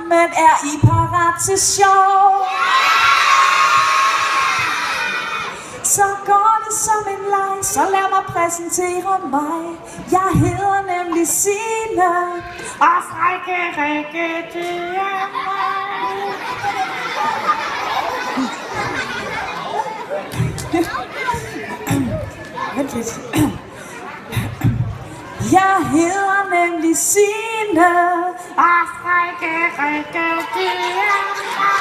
sammen, er I parat til sjov? Så går det som en leg, så lad mig præsentere mig. Jeg hedder nemlig Signe, og Frække Rikke, det er mig. Vent lidt. Jeg hedder nemlig Signe, og Frække Rikke, det er mig.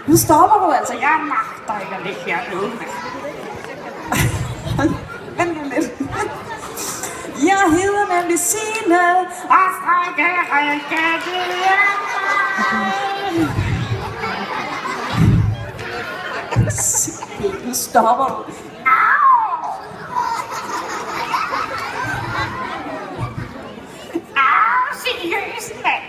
Nu stopper du altså. Jeg magter ikke at ligge her nu. Vent nu lidt. Jeg hedder nemlig Signe, og Frække Rikke, det er mig. Nu stopper du. Seriøst, mand.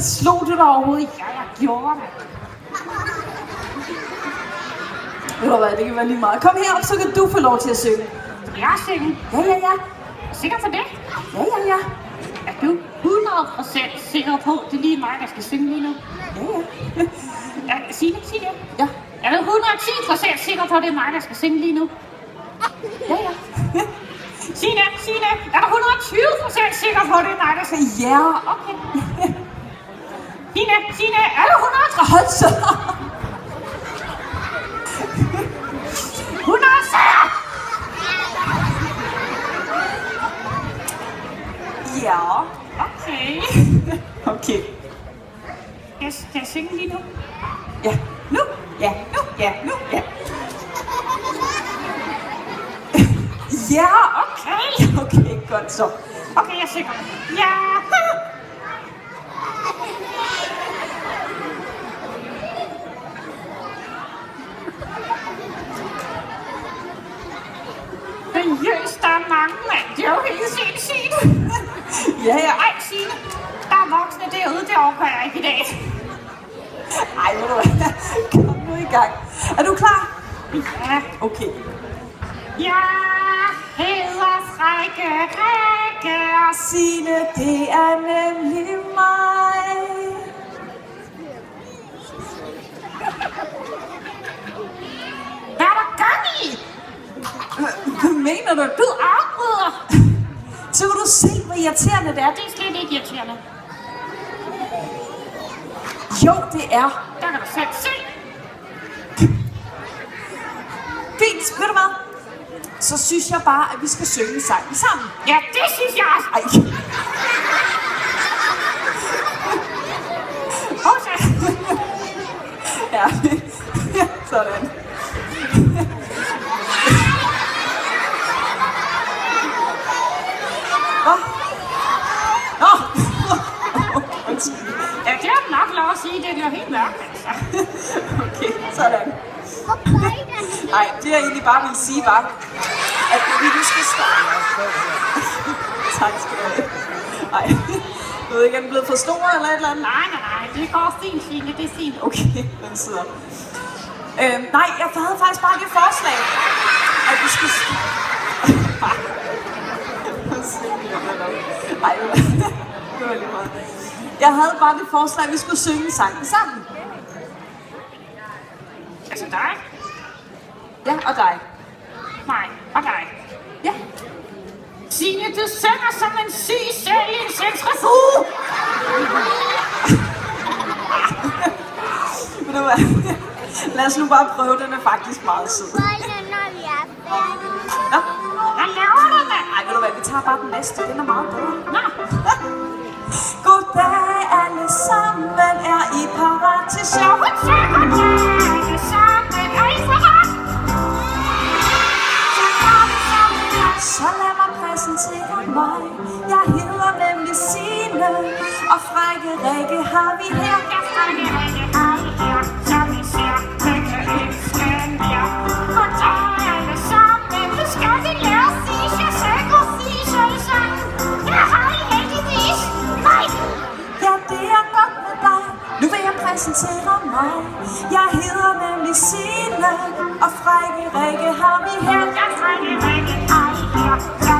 Slog du dig overhovedet? Ja, jeg gjorde det. Ved du hvad, det kan være lige meget. Kom herop, så kan du få lov til at synge. Jeg synge? Ja. Sikker på det? Ja. Er du 100% sikker på, det er lige mig, der skal synge lige nu? Ja. Sig det. Ja. Er du 110% sikker på, det er mig, der skal synge lige nu? Ja. Signe, er du 120% sikker på, det er mig, der skal synge? Ja, okay. Signe, er du 130? Hold så! 140! Ja, okay. Okay. Skal jeg synge lige nu? Ja, nu. Ja. Ja, okay. Okay, godt så. Okay, jeg synger. Ja. Seriøst, der er mange, mand. Det er jo helt sindssygt. Ja. Ej, Signe. Der er voksne derude, det overgår jeg ikke i dag. Ej, ved du hvad? Kom nu i gang. Er du klar? Ja. Okay. Jeg hedder Frække Rikke, og Signe, det er nemlig mig. Hvad er der gang i? Hvad mener du? Du afbryder! Så kan du se, hvor irriterende det er. Det er slet ikke irriterende. Jo, det er. Der kan du selv se. Fint, ved du hvad? Så synes jeg bare, at vi skal synge sangen sammen. Ja, det synes jeg også. Ej. Ja, sådan. Jeg glemte nok lov at sige, det bliver helt mørkt, altså. Okay, sådan. Nej, det jeg egentlig bare ville sige var, at vi nu skal starte. Tak skal du have. Nej, jeg ved ikke, er den blevet for stor eller et eller andet? Nej, det går fint, Signe, det er fint. Okay, den sidder. Nej, jeg havde faktisk bare det forslag, at vi skal starte. Nej, det var lige meget. Jeg havde bare det forslag, at vi skulle synge sangen sammen. Altså dig? Ja, og dig. Nej, og dig. Ja. Signe, du synger som en syg sjæl i en centrifuge. Ved du hvad? Lad os nu bare prøve, den er faktisk meget sød. Nå? Hvad laver du da? Ej, ved du hvad, vi tager bare den næste, den er meget bedre. Nå. Goddag alle sammen, er I parat til sjov? Goddag alle sammen, er I parat? Så lad mig præsentere mig. Jeg hedder nemlig Signe, og Frække Rikke har vi her. Ja, Frække Rikke har vi her, så vi ser, hvem kan elske mere. Goddag præsentere mig. Jeg hedder nemlig Signe, og Frække Rikke har vi her. Jeg trækker Rikke, har vi her.